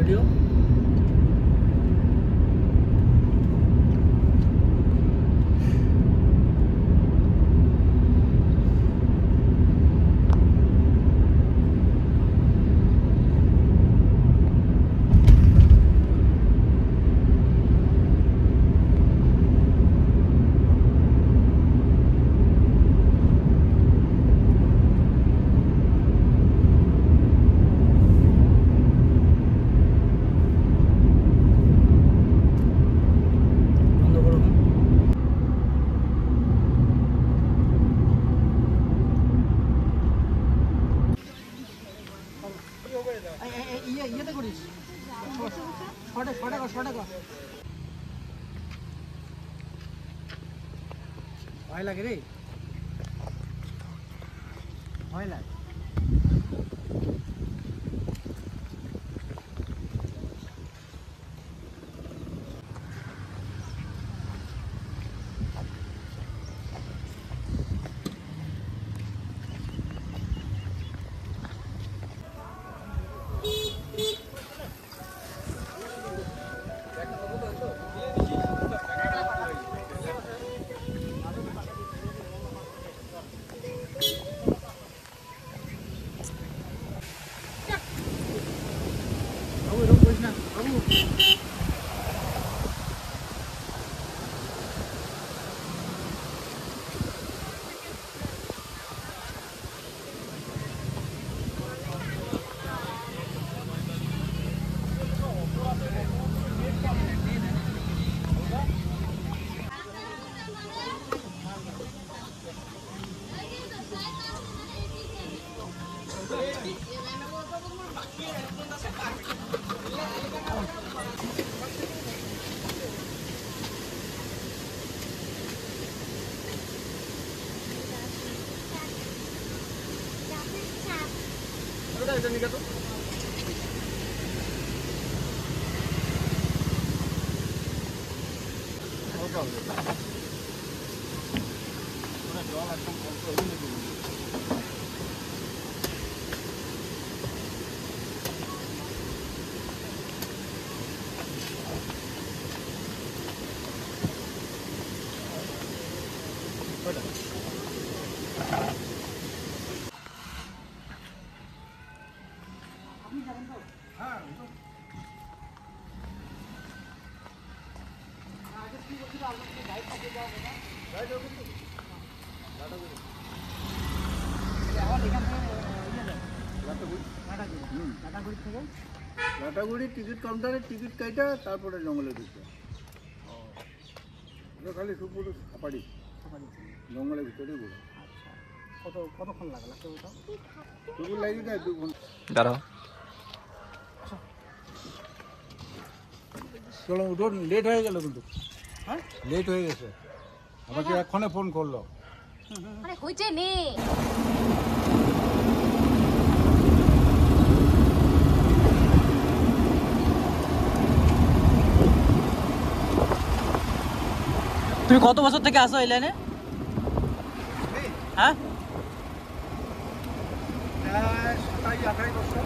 Video. ইয়েতে করিস, ভয় লাগে রে, ভয় লাগে। লাটাগুড়ি টিকিট কাউন্টারে টিকিট কাইটা তারপরে জঙ্গলে ঢুকবে। খালি সুপুর সাপাড়ি জঙ্গলের ভিতরে ঘুরে। কতক্ষণ লাগলো সুপুর লাগিয়ে দেয় 2 ঘন্টা। দাঁড়াও, চলো উঠো, লেট হয়ে গেল কিন্তু। হ্যাঁ লেট হয়ে গেছে, আমাকে এক্ষণে ফোন করলো। আরে হইছে নে তুমি কত বছর থেকে আসো এই লাইনে? হ্যাঁ, 27-28 বছর।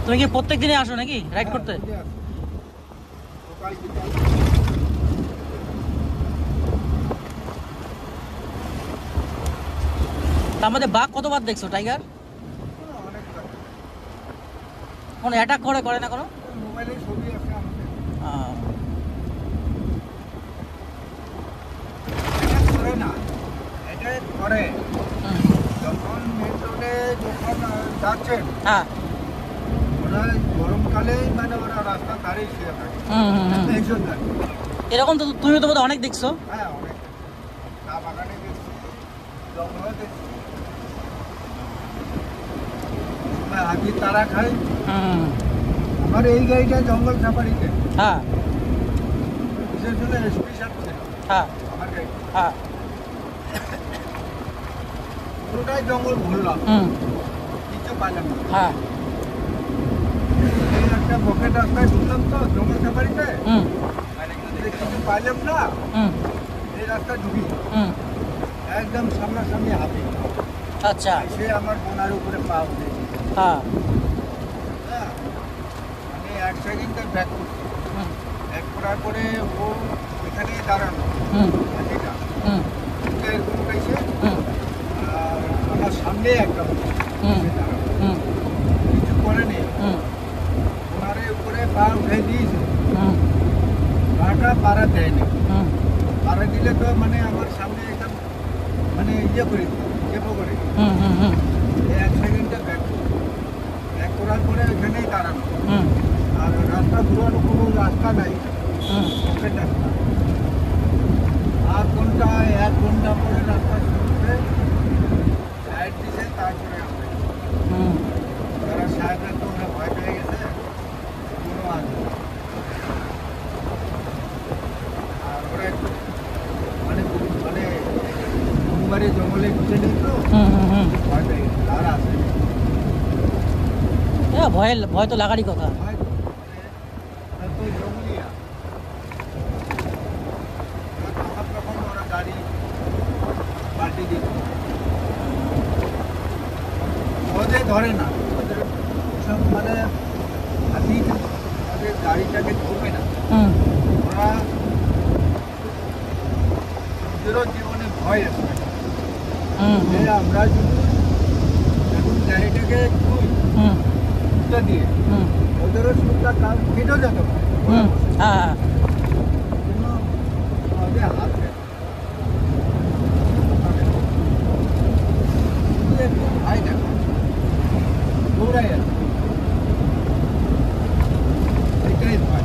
তুমি কি প্রত্যেক দিনে আসো নাকি রাইড করতে? তার মধ্যে বাঘ কতবার দেখছো? টাইগার কোনো অ্যাটাক করে না কোনো? মোবাইলে ছবি আছে আমাদের। না এটা করে যখন মেট্রোতে যখন যাচ্ছেন, হ্যাঁ, ওরা গরমকালে মানে ওরা রাস্তা ধারেই শুয়ে থাকে। এরকম তো তুমি তো বোধহয় অনেক দেখছো। হ্যাঁ অনেক, চা বাগানে দেখছি, জঙ্গলে দেখছি, হাতি তারা খাই। আমার এই গাড়িটা জঙ্গল সাফারিতে, হ্যাঁ বিশেষ করে স্পেশাল ছিল হ্যাঁ আমার গাড়ি। হ্যাঁ, পুরোটাই জঙ্গল ঘুরলাম, কিছু পাইলাম না। হ্যাঁ, এই একটা পকেট রাস্তায় ঢুকলাম তো জঙ্গল সাফারিতে, কিছু পাইলাম না। এই রাস্তা ঢুকি একদম সামনাসামনি হাতি। আচ্ছা, সে আমার বোনার উপরে পা উঠে। হ্যাঁ, 1 সেকেন্ডে ব্যাক করছে। হুম ব্যাক করার পরে ও এখানেই দাঁড়ানো হুম এটা হুম এটা এরকম পাইছে। হুম আর আমার সামনে একটা হচ্ছে হুম সে দাঁড়ানো। হুম কিছু করেনি, হুম ওনারে উপরে পা উঠে দিয়েছে, হুম পাটা পাড়া দেয়নি। হুম পাড়া দিলে তো মানে আমার সামনে একদম মানে ইয়ে করে চেপো করে হুম হুম হুম 1 সেকেন্ডে ব্যাক করার পরে ওইখানেই দাঁড়ানো। হুম আর রাস্তা ঘুরানো কোনো রাস্তা নাই, হুম ওপেন রাস্তা। 1 ঘন্টা পরে রাস্তা শুরুতে সাইড দিছে, তারপরে আমরা হুম যারা সাহেবরা তো ওরা ভয় পেয়ে গেছে কোনো আসবে না। আর ওরা একটু মানে মানে মুম্বাইয়ের জঙ্গলে ঢুকে নেই তো হুম হুম হুম ভয় পেয়ে গেছে, আর আসে না। ভয় তো লাগারই কথা। ভয় তো, মানে তো জঙ্গলিয়া তখন ওরা গাড়ি পাল্টে দিত, ওদের ধরে না, ওদের সব মানে হাতি ওদের গাড়িটাকে ধরবে না। হুম ওরা ওদেরও জীবনে ভয় আছে হুম যে আমরা যদি এখন গাড়িটাকে হুম উল্টা দিয়ে হুম ওদেরও সুরটা কাল কেটেও যেতে পারে। হুম হ্যাঁ জন্য ওদের হাত দেয়। ওদের ভয় দেখো দৌড়াই আছে, এটাই ভয়।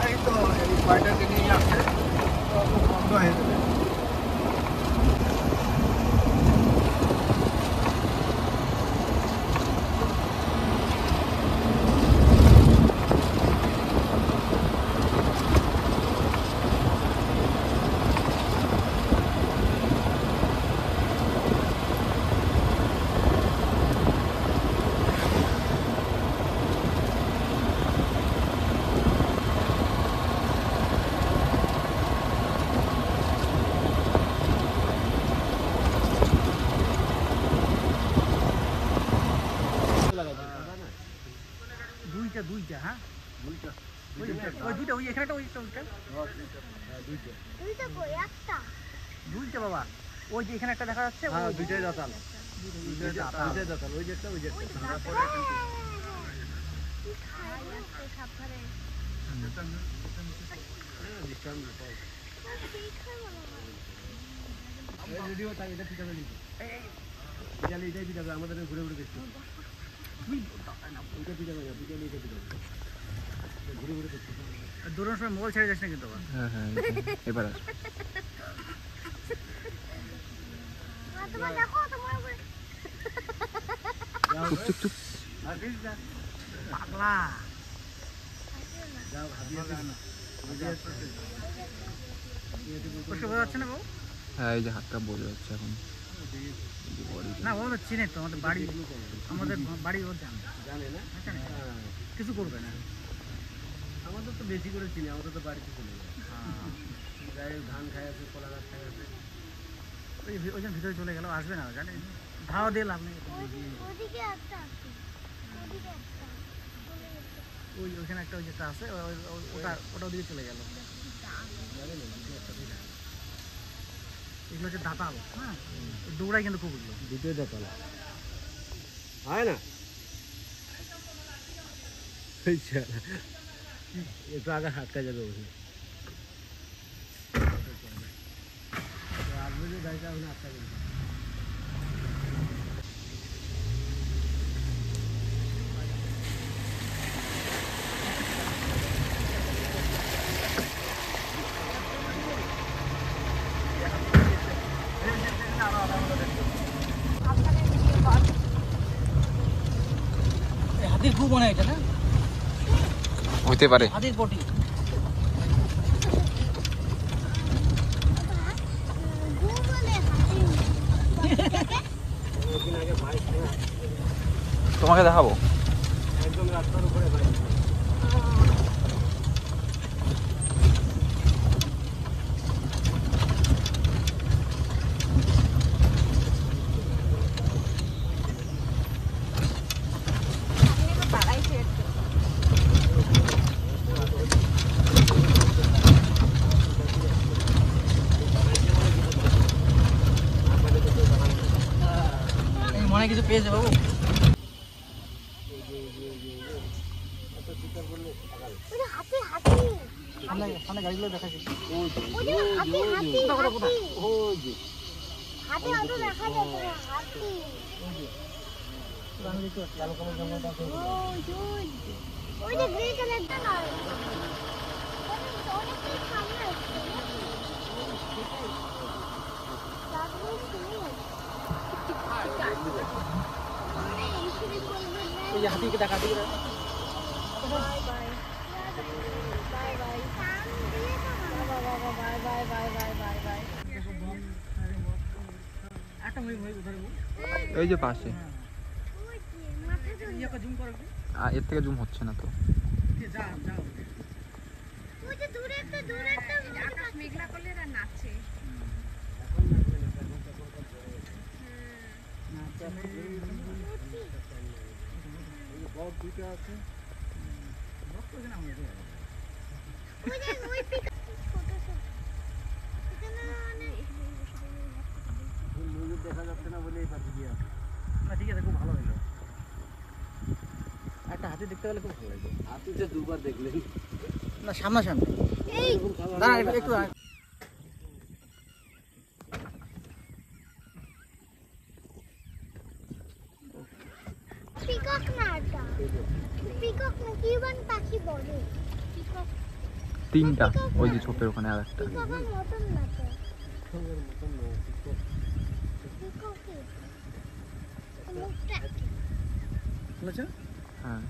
এই তো এই ভয়টাকে নিয়ে আসছে, তো বন্ধ হয়ে যাবে। দুইটা হ্যাঁ দুইটা ওই দুইটা ওই এখানেটা ওইটা দুইটা বাবা, ওই যে এখানে একটা দেখা যাচ্ছে দুইটাই দাঁতাল, ওই যেটা ওই যেটা আমাদের ঘুরে ঘুরে দেখছি দৌড়ানোর সময় মোবাইল ছেড়ে যাস না কিন্তু আবার। হ্যাঁ হ্যাঁ এবার চুপ চুপ চুপ পাগলা কষ্ট বোঝা যাচ্ছে না বাবু? হ্যাঁ এই যে হাতটা বোঝা যাচ্ছে এখন না বাবু তো চিনে তো আমাদের বাড়ি ও জানে জানে না, জানে? কিছু করবে না। আমাদের তো বেশি করে চিনি, আমাদের তো বাড়িতে চলে যায়, ধান খাই আছে, কলা গাছ খাই আছে। ওইজন ভিতরে চলে গেল, আসবে না জানে, ধাওয়া দিয়ে লাভ নেই। ওইখানে একটা ওই যেটা আছে ওটা ওদিকে চলে গেল। এগুলো হচ্ছে দাঁতাল, হ্যাঁ দৌড়াই কিন্তু খুব এগুলো। দুটোই দাঁতাল হয় না, একটু আগে হাটকা যাবে ওখানে আসবে যে গাড়িটা ওখানে আটকা যাবে। হাতির খুব মনে হয় এটা না, হতে পারে হাতির পটি। তোমাকে দেখাবো। একদম রাস্তার উপরে বাইক। মনে কিছু পেয়েছে বাবু? হাতি হাতি সামনে গাড়িগুলো দেখাচ্ছি। হাতি হাতি হাতি অত দেখা যাচ্ছে না হাতি ওই যে গ্রে কালারটা না অনেকটাই সামনে আসছে এই যে হাতিকে দেখা হাতিকে দেখা। Bye bye bye bye bye bye bye bye bye bye একটা মই মই উধারে বল। এই যে পাশে। ওই যে মাথাটা ইয়েকে জুম করো একটু। এর থেকে জুম হচ্ছে না তো। যা যাও। ওই যে দূরে একটা আকাশ মেঘলা করলে আর নাচছে ওই যে ওই পিক ফটো সব এখানে মানে দেখা যাচ্ছে না বলে এই পাশে দিয়ে আছে। না ঠিক আছে, খুব ভালো হলো। একটা হাতি দেখতে পেলে খুব ভালো লাগবে। হাতি যে দুবার দেখলেন না সামনাসামনি। এই দাঁড়া একটু পিকক না এটা পিকক না কিউবান পাখি বলে পিকক তিনটা ওই যে ছোপের ওখানে আর একটা। পিককের মতন না তো পিককে মুখটা বুঝছো? হ্যাঁ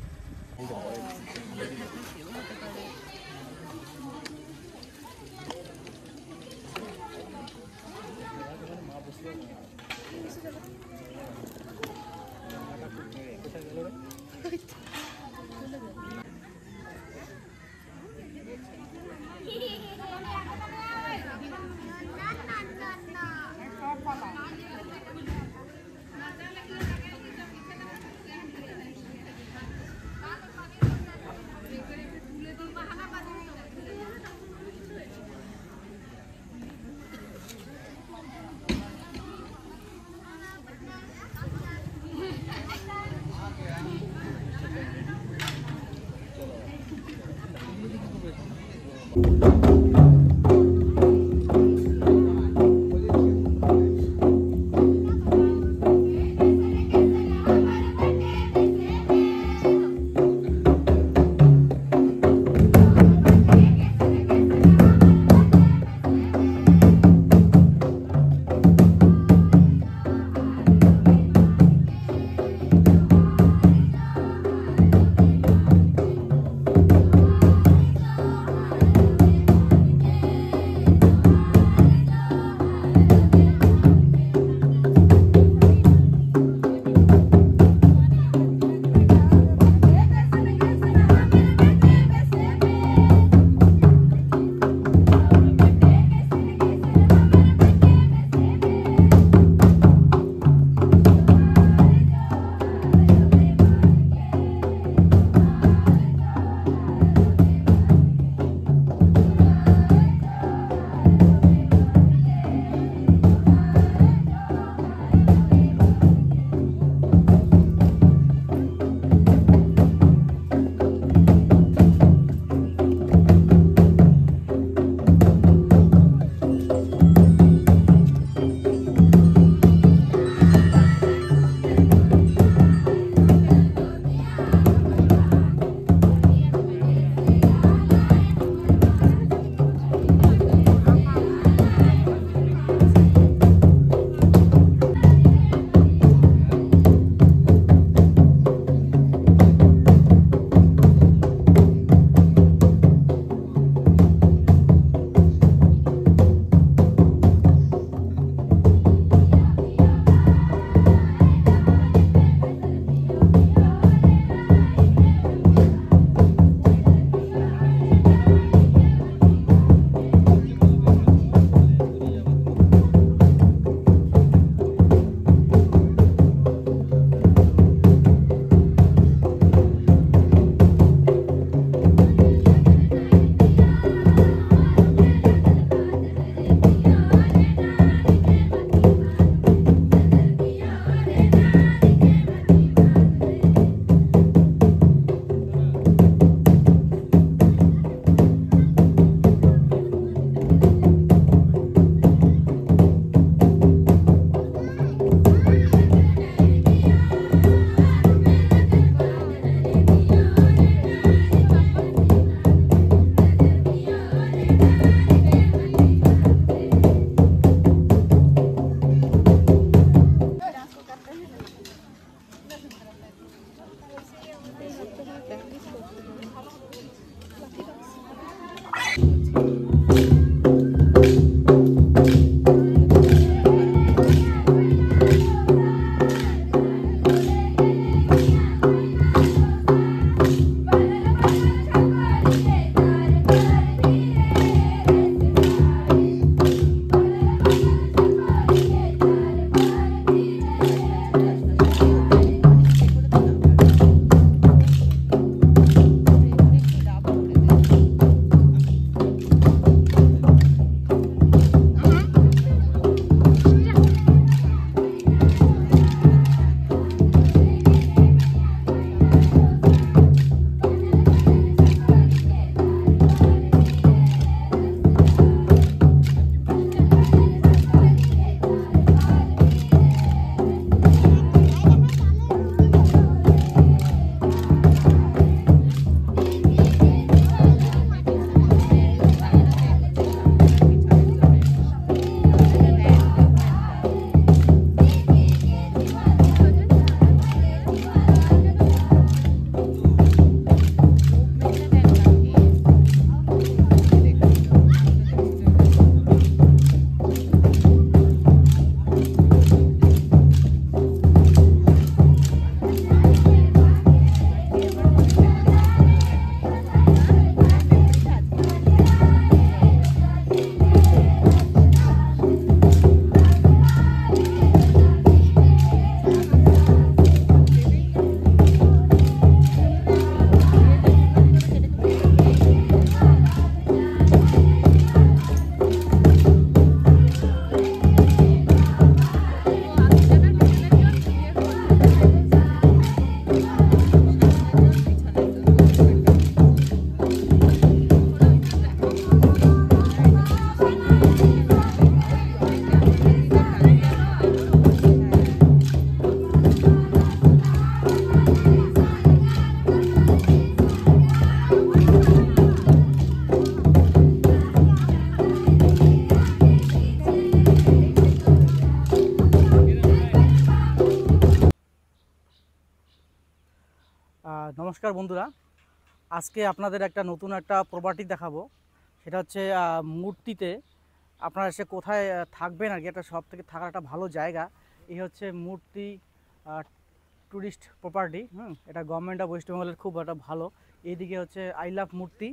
নমস্কার বন্ধুরা, আজকে আপনাদের একটা নতুন একটা প্রপার্টি দেখাবো। সেটা হচ্ছে মূর্তিতে আপনারা এসে কোথায় থাকবেন আর কি, একটা সব থেকে থাকার একটা ভালো জায়গা। এই হচ্ছে মূর্তি ট্যুরিস্ট প্রপার্টি। এটা গভর্নমেন্ট অফ ওয়েস্ট বেঙ্গলের খুব একটা ভালো। এইদিকে হচ্ছে আই লাভ মূর্তি।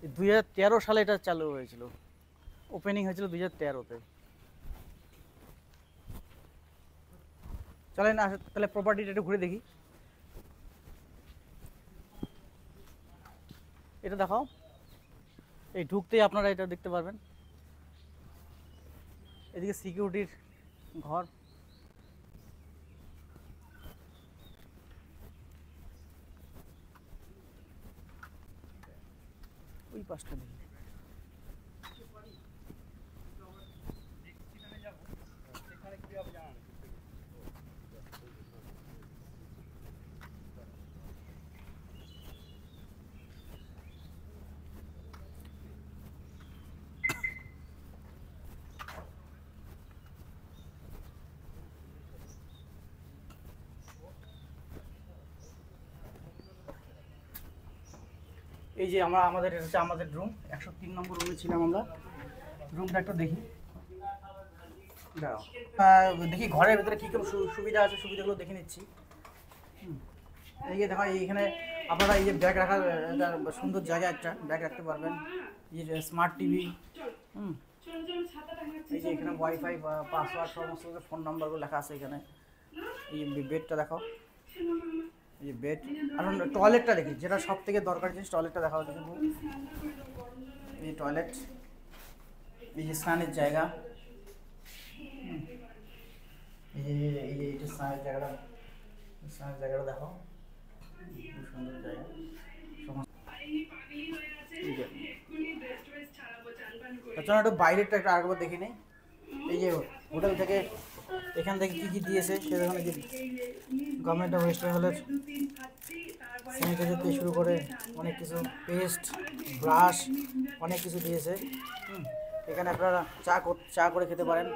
এই 2013 সালে এটা চালু হয়েছিল, ওপেনিং হয়েছিল 2013-তে। চলেন তাহলে প্রপার্টিটা একটু ঘুরে দেখি। এটা দেখাও, এই ঢুকতেই আপনারা এটা দেখতে পারবেন। এদিকে সিকিউরিটির ঘর, ওই পাশটা দেখি। এই যে আমাদের এটা হচ্ছে আমাদের রুম, 103 নম্বর রুমে ছিলাম আমরা। রুমটা একটু দেখি, দাঁড়াও। দেখি ঘরের ভিতরে কী কী সুবিধা আছে, সুবিধাগুলো দেখে নিচ্ছি। এই যে দেখো, এইখানে আপনারা এই যে ব্যাগ রাখার একটা সুন্দর জায়গা, একটা ব্যাগ রাখতে পারবেন। এই যে স্মার্ট টিভি, এই যে এখানে ওয়াইফাই, পাসওয়ার্ড, সমস্ত ফোন নাম্বারগুলো লেখা আছে এখানে। এই যে বেডটা দেখো, এই যে বেড। আর টয়লেটটা দেখি, যেটা সব থেকে দরকারি জিনিস, টয়লেটটা দেখা হচ্ছে। এই যে টয়লেট, এই যে স্নানের জায়গা, এইটা স্নানের জায়গাটা দেখো, খুব সুন্দর জায়গা। চলো একটু বাইরেরটা একটা আরেকবার দেখে নেই। এই যে হোটেল থেকে, এখান থেকে কী কী দিয়েছে সে দেখুন। এই যে গভর্নমেন্ট অফ ওয়েস্ট বেঙ্গলের স্যানিটাইজার থেকে শুরু করে অনেক কিছু, পেস্ট, ব্রাশ, অনেক কিছু দিয়েছে। এখানে আপনারা চা করে খেতে পারেন,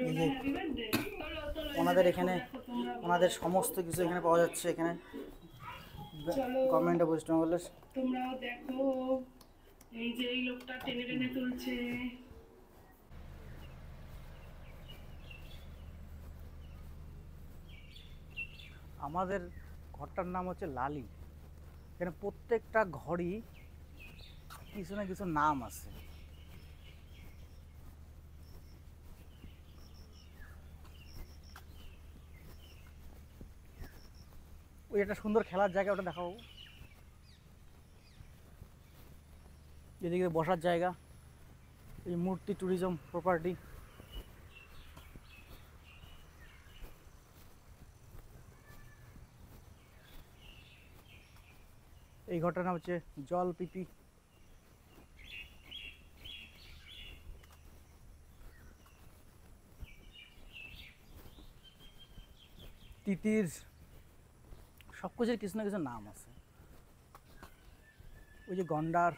এই যে ওনাদের এখানে ওনাদের সমস্ত কিছু এখানে পাওয়া যাচ্ছে। এখানে গভর্নমেন্ট অফ ওয়েস্ট বেঙ্গলের। তোমরাও দেখো, এই যে এই লোকটা টেনে টেনে তুলছে। আমাদের ঘরটার নাম হচ্ছে লালি। এখানে প্রত্যেকটা ঘরই কিছু না কিছু নাম আছে। ওই একটা সুন্দর খেলার জায়গা, ওটা দেখাবো। এদিকে বসার জায়গা, এই মূর্তি ট্যুরিজম প্রপার্টি। এই ঘরটার নাম হচ্ছে জল পিপি। তিতির, সব কিছুর কিছু না কিছু নাম আছে। ওই যে গন্ডার,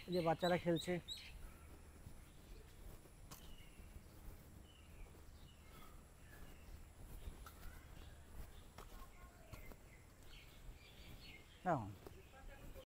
এই যে বাচ্চারা খেলছে। হ্যাঁ,